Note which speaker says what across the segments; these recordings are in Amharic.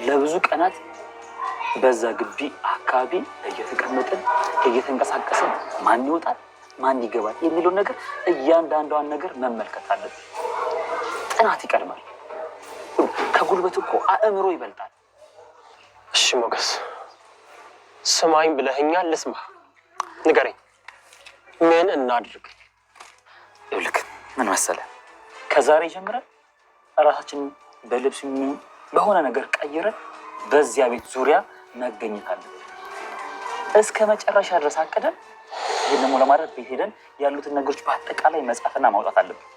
Speaker 1: ለብዙ ቀናት በዛ ግቢ አካባቢ እየተቀመጥን እየተንቀሳቀስን ማን ይወጣል ማን ይገባል የሚለው ነገር እያንዳንዷን ነገር መመልከት አለብን። ጥናት ይቀድማል። ከጉልበት እኮ አእምሮ ይበልጣል።
Speaker 2: እሺ ሞገስ ስማኝ ብለኸኛል፣ ልስማ። ንገረኝ፣ ምን እናድርግ?
Speaker 1: ይልክ ምን መሰለህ፣ ከዛሬ ጀምረን ራሳችንን በልብስ በሆነ ነገር ቀይረን በዚያ ቤት ዙሪያ መገኘት አለብን። እስከ መጨረሻ ድረስ አቅደን ይህን ደግሞ ለማድረግ ቤት ሄደን ያሉትን ነገሮች በአጠቃላይ መጻፍና ማውጣት አለብን።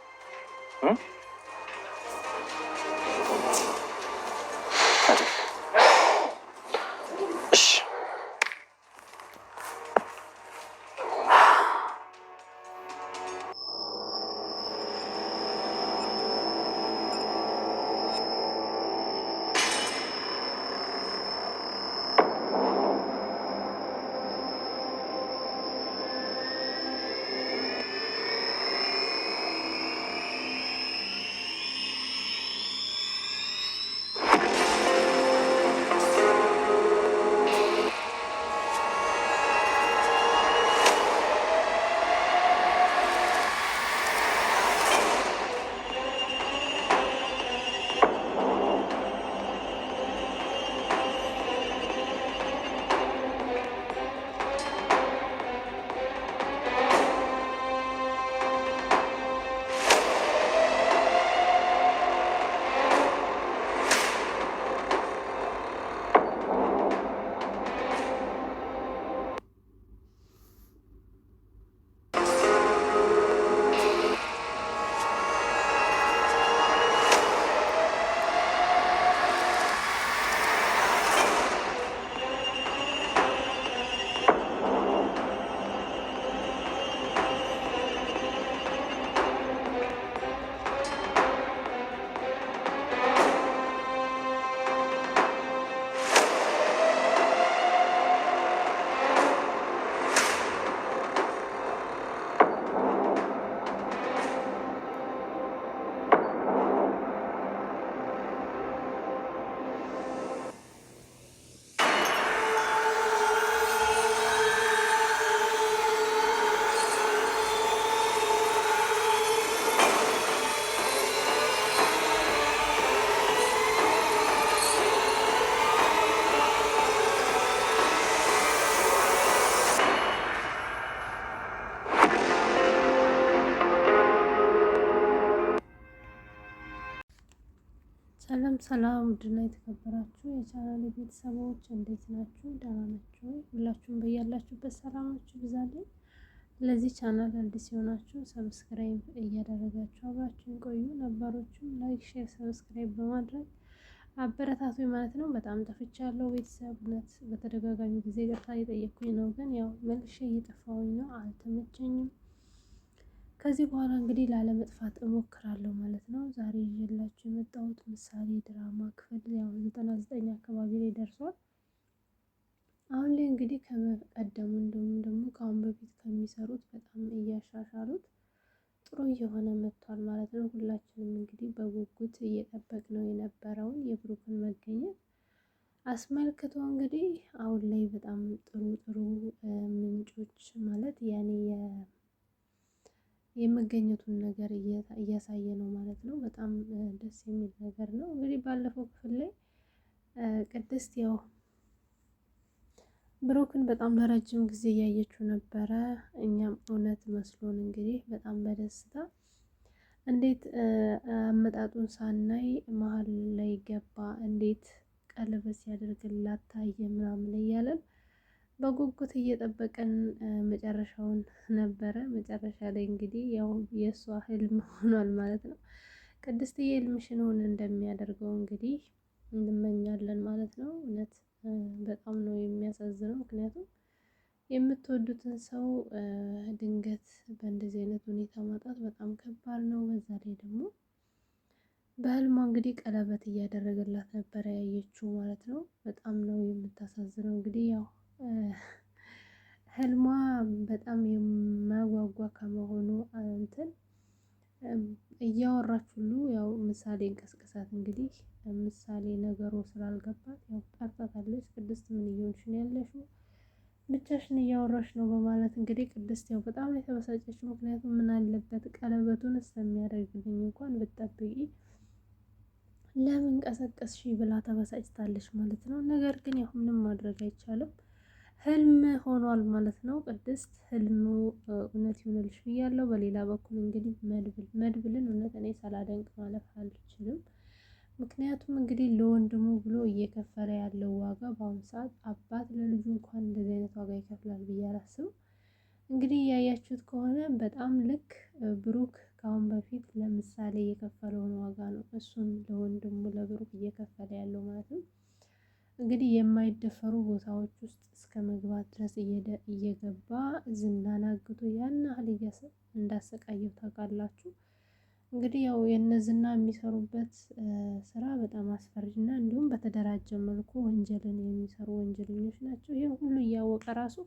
Speaker 3: ሰላም ውድና የተከበራችሁ የቻናሌ ቤተሰቦች እንዴት ናችሁ? ደህና ናችሁ? ሁላችሁም በያላችሁበት ሰላማችሁ ብዛልኝ። ለዚህ ቻናል አዲስ የሆናችሁ ሰብስክራይብ እያደረጋችሁ አብራችሁን ቆዩ። ነባሮቹም ላይክ፣ ሼር፣ ሰብስክራይብ በማድረግ አበረታቱኝ ማለት ነው። በጣም ጠፍቻለሁ ቤተሰብነት በተደጋጋሚ ጊዜ ይቅርታ እየጠየኩኝ ነው፣ ግን ያው መልሼ እየጠፋሁኝ ነው፣ አልተመቸኝም። ከዚህ በኋላ እንግዲህ ላለመጥፋት እሞክራለሁ ማለት ነው። ዛሬ ይዤላችሁ የመጣሁት ምሳሌ ድራማ ክፍል ያው 99 አካባቢ ላይ ደርሷል። አሁን ላይ እንግዲህ ከቀደሙ እንዲሁም ደግሞ ከአሁን በፊት ከሚሰሩት በጣም እያሻሻሉት ጥሩ እየሆነ መጥቷል ማለት ነው። ሁላችንም እንግዲህ በጉጉት እየጠበቅነው የነበረውን የብሩክን መገኘት አስመልክቶ እንግዲህ አሁን ላይ በጣም ጥሩ ምንጮች ማለት ያኔ የመገኘቱን ነገር እያሳየ ነው ማለት ነው። በጣም ደስ የሚል ነገር ነው። እንግዲህ ባለፈው ክፍል ላይ ቅድስት ያው ብሩክን በጣም ለረጅም ጊዜ እያየችው ነበረ። እኛም እውነት መስሎን እንግዲህ በጣም በደስታ እንዴት አመጣጡን ሳናይ መሀል ላይ ገባ፣ እንዴት ቀለበት ሲያደርግላት ታየ ምናምን እያለን በጉጉት እየጠበቀን መጨረሻውን ነበረ። መጨረሻ ላይ እንግዲህ ያው የእሷ ህልም ሆኗል ማለት ነው። ቅድስትዬ ህልምሽን እውን እንደሚያደርገው እንግዲህ እንመኛለን ማለት ነው። እውነት በጣም ነው የሚያሳዝነው። ምክንያቱም የምትወዱትን ሰው ድንገት በእንደዚህ አይነት ሁኔታ ማጣት በጣም ከባድ ነው። በዛ ላይ ደግሞ በህልሟ እንግዲህ ቀለበት እያደረገላት ነበረ ያየችው ማለት ነው። በጣም ነው የምታሳዝነው። እንግዲህ ያው ህልሟ በጣም የማጓጓ ከመሆኑ እንትን እያወራች ሁሉ ያው ምሳሌ እንቀስቅሳት እንግዲህ ምሳሌ ነገሩ ስላልገባት ያው ጠርጣታለች። ቅድስት ምን እየሆንሽ ነው ያለሽው? ብቻሽን እያወራሽ ነው በማለት እንግዲህ ቅድስት ያው በጣም ነው የተበሳጨችው። ምክንያቱም ምን አለበት ቀለበቱን እስከሚያደርግልኝ እንኳን ብትጠብቂ ለምን ቀሰቀስሽ ብላ ተበሳጭታለች ማለት ነው። ነገር ግን ያው ምንም ማድረግ አይቻልም። ህልም ሆኗል ማለት ነው። ቅድስት ህልሙ እውነት ይሆንልሽ ብያለሁ። በሌላ በኩል እንግዲህ መድብልን እውነት እኔ ሳላደንቅ ማለፍ አልችልም። ምክንያቱም እንግዲህ ለወንድሙ ብሎ እየከፈለ ያለው ዋጋ በአሁኑ ሰዓት አባት ለልጁ እንኳን እንደዚህ አይነት ዋጋ ይከፍላል ብዬ አላስብም። እንግዲህ እያያችሁት ከሆነ በጣም ልክ ብሩክ ከአሁን በፊት ለምሳሌ የከፈለውን ዋጋ ነው እሱም ለወንድሙ ለብሩክ እየከፈለ ያለው ማለት ነው። እንግዲህ የማይደፈሩ ቦታዎች ውስጥ እስከ መግባት ድረስ እየገባ ዝናን አግቶ ያን ያህል እንዳሰቃየው ታውቃላችሁ። እንግዲህ ያው የነዝና የሚሰሩበት ስራ በጣም አስፈሪና እንዲሁም በተደራጀ መልኩ ወንጀልን የሚሰሩ ወንጀለኞች ናቸው። ይህ ሁሉ እያወቀ ራሱ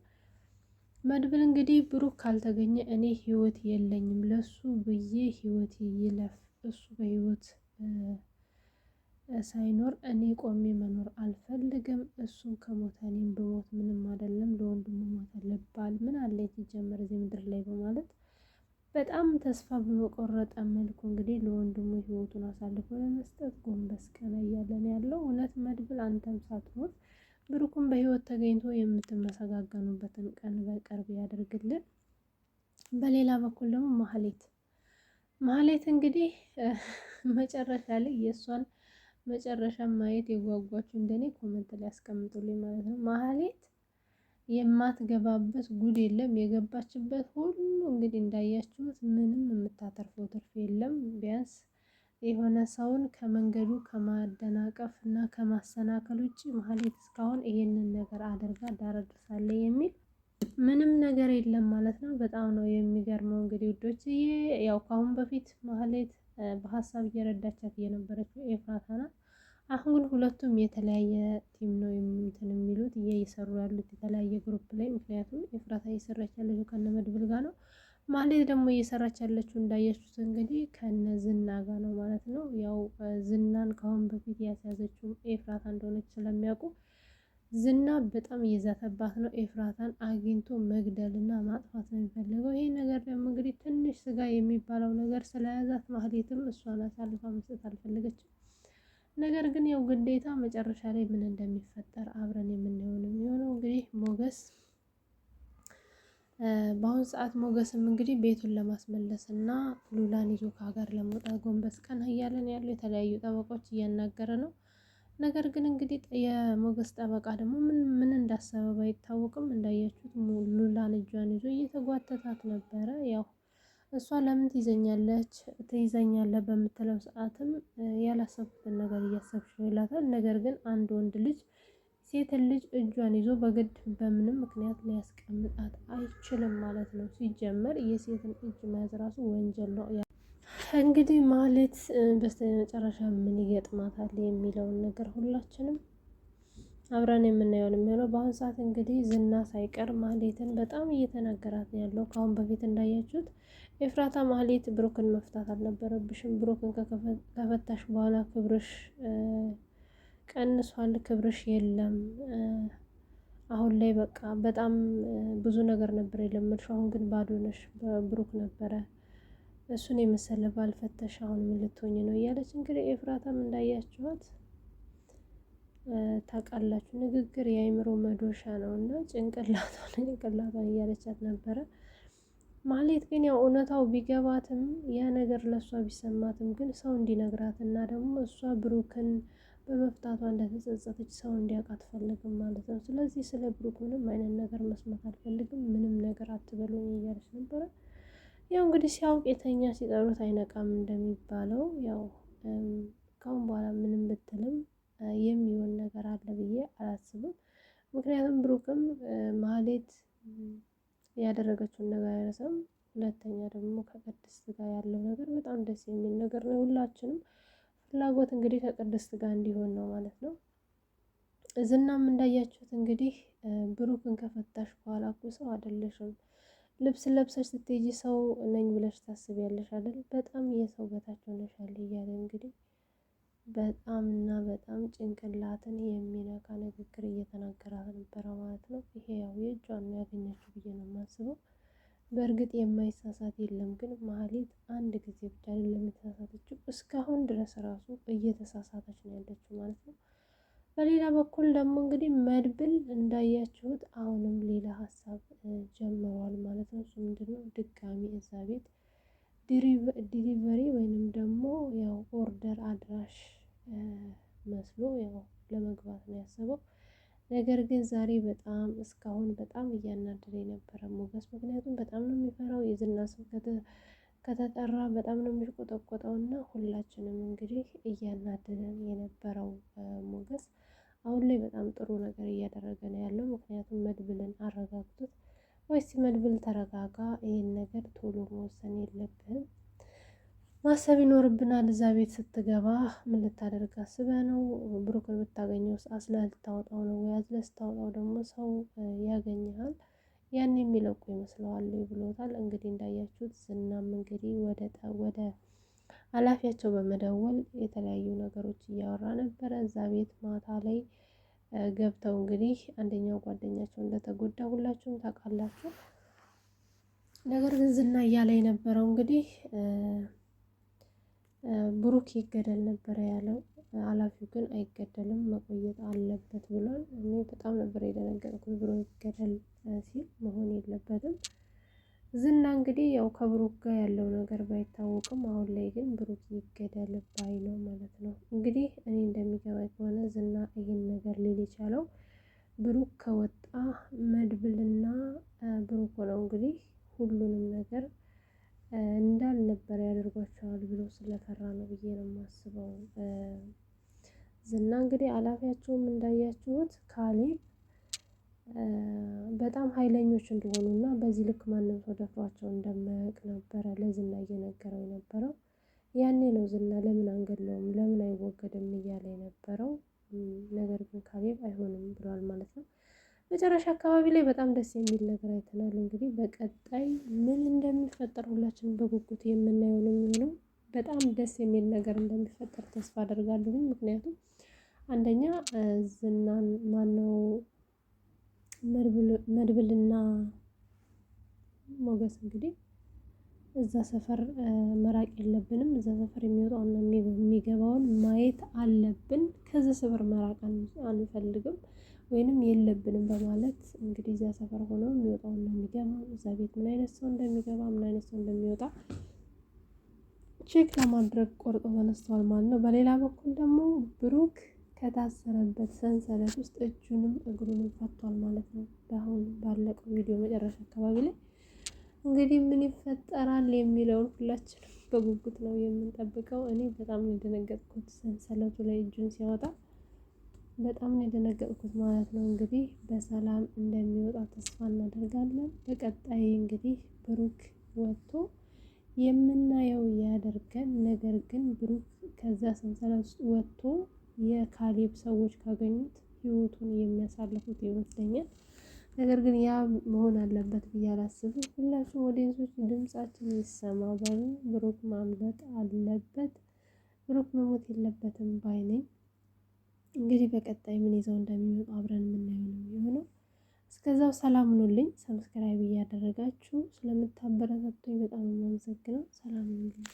Speaker 3: መድብል እንግዲህ ብሩክ ካልተገኘ እኔ ህይወት የለኝም፣ ለሱ ብዬ ህይወት ይለፍ፣ እሱ በህይወት ሳይኖር እኔ ቆሜ መኖር አልፈልግም፣ እሱን ከሞተ እኔም ብሞት ምንም አይደለም፣ ለወንድሙ ሞተ ልባል ምን አለ ሲጀመር እዚህ ምድር ላይ በማለት በጣም ተስፋ በመቆረጠ መልኩ እንግዲህ ለወንድሙ ህይወቱን አሳልፎ ለመስጠት ጎንበስ ቀና እያለ ነው ያለው። እውነት መድብል አንተም ሳትሞት ብሩክም በህይወት ተገኝቶ የምትመሰጋገኑበትን ቀን በቅርብ ያደርግልን። በሌላ በኩል ደግሞ ማህሌት እንግዲህ መጨረሻ ላይ የእሷን መጨረሻ ማየት የጓጓችሁ እንደኔ ኮመንት ላይ ያስቀምጡልኝ ማለት ነው። ማህሌት የማትገባበት ጉድ የለም፣ የገባችበት ሁሉ እንግዲህ እንዳያችሁት ምንም የምታተርፈው ትርፍ የለም። ቢያንስ የሆነ ሰውን ከመንገዱ ከማደናቀፍ እና ከማሰናከል ውጭ ማህሌት እስካሁን ይሄንን ነገር አድርጋ ዳረድርሳለች የሚል ምንም ነገር የለም ማለት ነው። በጣም ነው የሚገርመው። እንግዲህ ውዶች ያው ካሁን በፊት ማህሌት በሀሳብ እየረዳቻት እየነበረችው ኤፍራታ ናት። አሁን ግን ሁለቱም የተለያየ ቲም ነው እንትን የሚሉት እየሰሩ ያሉት የተለያየ ግሩፕ ላይ። ምክንያቱም ኤፍራታ እየሰራች ያለችው ከነ መድብል ጋር ነው። ማህሌት ደግሞ እየሰራች ያለችው እንዳያችሁት እንግዲህ ከነ ዝና ጋር ነው ማለት ነው። ያው ዝናን ካሁን በፊት ያስያዘችው ኤፍራታ እንደሆነች ስለሚያውቁ ዝና በጣም እየዛተባት ነው። ኤፍራታን አግኝቶ መግደልና ማጥፋት ነው የሚፈልገው። ይሄ ነገር ደግሞ እንግዲህ ትንሽ ስጋ የሚባለው ነገር ስለያዛት ማህሌትም እሷን አሳልፋ መስጠት አልፈለገችም። ነገር ግን ያው ግዴታ መጨረሻ ላይ ምን እንደሚፈጠር አብረን የምናየው ነው የሚሆነው። እንግዲህ ሞገስ በአሁን ሰዓት ሞገስም እንግዲህ ቤቱን ለማስመለስ እና ሉላን ይዞ ከሀገር ለመውጣት ጎንበስ ቀና እያለን ያለው የተለያዩ ጠበቃዎች እያናገረ ነው። ነገር ግን እንግዲህ የሞገስ ጠበቃ ደግሞ ምን እንዳሰበ ባይታወቅም እንዳያችሁት ሉላን እጇን ይዞ እየተጓተታት ነበረ። ያው እሷ ለምን ትይዘኛለህ በምትለው ሰዓትም ያላሰብኩትን ነገር እያሰብሽ ነው ይላታል። ነገር ግን አንድ ወንድ ልጅ ሴትን ልጅ እጇን ይዞ በግድ በምንም ምክንያት ሊያስቀምጣት አይችልም ማለት ነው። ሲጀመር የሴትን እጅ መያዝ ራሱ ወንጀል ነው። እንግዲህ ማህሌት በስተመጨረሻ ምን ይገጥማታል የሚለውን ነገር ሁላችንም አብረን የምናየው የሚሆነው። በአሁን ሰዓት እንግዲህ ዝና ሳይቀር ማህሌትን በጣም እየተናገራት ነው ያለው። ከአሁን በፊት እንዳያችሁት ኤፍራታ ማህሌት ብሩክን መፍታት አልነበረብሽም፣ ብሩክን ከፈታሽ በኋላ ክብርሽ ቀንሷል፣ ክብርሽ የለም፣ አሁን ላይ በቃ በጣም ብዙ ነገር ነበር የለመድሽው፣ አሁን ግን ባዶ ነሽ፣ በብሩክ ነበረ እሱን የመሰለ ባልፈተሽ አሁን ምን ልትሆኝ ነው እያለች እንግዲህ ኤፍራታም እንዳያችኋት ታውቃላችሁ፣ ንግግር የአእምሮ መዶሻ ነው እና ጭንቅላቷን እያለቻት ነበረ። ማህሌት ግን ያው እውነታው ቢገባትም ያ ነገር ለእሷ ቢሰማትም ግን ሰው እንዲነግራት እና ደግሞ እሷ ብሩክን በመፍታቷ እንደተጸጸተች ሰው እንዲያውቅ አትፈልግም ማለት ነው። ስለዚህ ስለ ብሩክ ምንም አይነት ነገር መስማት አልፈልግም፣ ምንም ነገር አትበሉኝ እያለች ነበረ። ያው እንግዲህ ሲያውቅ የተኛ ሲጠሩት አይነቃም እንደሚባለው ያው ካሁን በኋላ ምንም ብትልም የሚሆን ነገር አለ ብዬ አላስብም። ምክንያቱም ብሩክም ማህሌት ያደረገችውን ነገር አይረሳም። ሁለተኛ ደግሞ ከቅድስት ጋር ያለው ነገር በጣም ደስ የሚል ነገር ነው። ሁላችንም ፍላጎት እንግዲህ ከቅድስት ጋር እንዲሆን ነው ማለት ነው። ዝናም እንዳያችሁት እንግዲህ ብሩክን ከፈታሽ በኋላ እኮ ሰው አይደለሽም፣ ልብስ ለብሰሽ ስትሄጂ ሰው ነኝ ብለሽ ታስቢያለሽ አይደል? በጣም የሰው በታች ሆነሻል እያለ እንግዲህ በጣም እና በጣም ጭንቅላትን የሚነካ ንግግር እየተናገራት ነበረ ማለት ነው። ይሄ ያው የእጇን ነው ያገኘችው ብዬ ነው የማስበው። በእርግጥ የማይሳሳት የለም፣ ግን ማህሌት አንድ ጊዜ ብቻ አይደለም የተሳሳተችው፣ እስካሁን ድረስ ራሱ እየተሳሳተች ነው ያለችው ማለት ነው። በሌላ በኩል ደግሞ እንግዲህ መድብል እንዳያችሁት አሁንም ሌላ ሀሳብ ጀምሯል ማለት ነው። እሱ ምንድነው ድጋሚ እዛ ቤት ዲሊቨሪ ወይንም ደግሞ ያው ኦርደር አድራሽ መስሎ ያው ለመግባት ነው ያሰበው። ነገር ግን ዛሬ በጣም እስካሁን በጣም እያናደደ የነበረ ሞገስ፣ ምክንያቱም በጣም ነው የሚፈራው። የዝና ስም ከተጠራ በጣም ነው የሚቆጠቆጠው እና ሁላችንም እንግዲህ እያናደደን የነበረው ሞገስ አሁን ላይ በጣም ጥሩ ነገር እያደረገ ነው ያለው። ምክንያቱም መድብልን አረጋግቶት፣ ወይስ መድብል ተረጋጋ፣ ይህን ነገር ቶሎ መወሰን የለብህም ማሰብ ይኖርብናል። እዛ ቤት ስትገባ ምን ልታደርግ አስበህ ነው? ብሩክን ብታገኘው አስለህ ልታወጣው ነው ወይ? አዝለህ ስታወጣው ደግሞ ሰው ያገኘሃል፣ ያን የሚለቁ ይመስለዋል ብሎታል። እንግዲህ እንዳያችሁት ዝናም እንግዲህ ወደ ኃላፊያቸው በመደወል የተለያዩ ነገሮች እያወራ ነበረ። እዛ ቤት ማታ ላይ ገብተው እንግዲህ አንደኛው ጓደኛቸው እንደተጎዳ ሁላችሁም ታውቃላችሁ። ነገር ግን ዝና እያለ የነበረው እንግዲህ ብሩክ ይገደል ነበረ ያለው። ኃላፊው ግን አይገደልም መቆየት አለበት ብሏል። እኔ በጣም ነበር የደነገጥኩት ብሩክ ይገደል ሲል፣ መሆን የለበትም። ዝና እንግዲህ ያው ከብሩክ ጋር ያለው ነገር ባይታወቅም አሁን ላይ ግን ብሩክ ይገደል ባይ ነው ማለት ነው። እንግዲህ እኔ እንደሚገባኝ ከሆነ ዝና ይህን ነገር ሊል የቻለው ብሩክ ከወጣ መድብልና ብሩክ ሆነው እንግዲህ ሁሉንም ነገር እንዳልነበረ ያደርጓቸዋል ብሎ ስለፈራ ነው ብዬ ነው የማስበው። ዝና እንግዲህ ኃላፊያቸውም እንዳያችሁት ካሌብ በጣም ኃይለኞች እንደሆኑ እና በዚህ ልክ ማንም ሰው ደፍሯቸው እንደማያውቅ ነበረ ለዝና እየነገረው የነበረው። ያኔ ነው ዝና ለምን አንገድለውም ለምን አይወገድም እያለ የነበረው። ነገር ግን ካሌብ አይሆንም ብሏል ማለት ነው። መጨረሻ አካባቢ ላይ በጣም ደስ የሚል ነገር አይተናል። እንግዲህ በቀጣይ ምን እንደሚፈጠር ሁላችንም በጉጉት የምናየው ነው የሚሆነው። በጣም ደስ የሚል ነገር እንደሚፈጠር ተስፋ አደርጋለሁ። ምክንያቱም አንደኛ ዝናን ማነው መድብልና ሞገስ እንግዲህ እዛ ሰፈር መራቅ የለብንም። እዛ ሰፈር የሚወጣውና የሚገባውን ማየት አለብን። ከዚህ ሰፈር መራቅ አንፈልግም ወይንም የለብንም በማለት እንግዲህ እዛ ሰፈር ሆነው የሚወጣውና የሚገባው እዛ ቤት ምን አይነት ሰው እንደሚገባ ምን አይነት ሰው እንደሚወጣ ቼክ ለማድረግ ቆርጦ ተነስተዋል ማለት ነው። በሌላ በኩል ደግሞ ብሩክ ከታሰረበት ሰንሰለት ውስጥ እጁንም እግሩንም ፈቷል ማለት ነው። በአሁን ባለቀው ቪዲዮ መጨረሻ አካባቢ ላይ እንግዲህ ምን ይፈጠራል የሚለውን ሁላችንም በጉጉት ነው የምንጠብቀው። እኔ በጣም ነው የደነገጥኩት ሰንሰለቱ ላይ እጁን ሲያወጣ በጣም ነው የደነገጥኩት ማለት ነው። እንግዲህ በሰላም እንደሚወጣ ተስፋ እናደርጋለን። በቀጣይ እንግዲህ ብሩክ ወጥቶ የምናየው ያደርገን። ነገር ግን ብሩክ ከዛ ሰንሰለት ውስጥ ወጥቶ የካሌብ ሰዎች ካገኙት ህይወቱን የሚያሳልፉት ይመስለኛል። ነገር ግን ያ መሆን አለበት ብዬ አላስብም። ሁላችሁም ኦዲየንሶች ድምጻችን ይሰማ ባሉ ብሩክ ማምለጥ አለበት፣ ብሩክ መሞት የለበትም ባይ ነኝ። እንግዲህ በቀጣይ ምን ይዘው እንደሚመጡ አብረን የምናየው ነው የሚሆነው። እስከዛው ሰላም ሁኑልኝ። ሰብስክራይብ እያደረጋችሁ ስለምታበረታቱኝ በጣም የማመሰግነው። ሰላም ሁኑልኝ።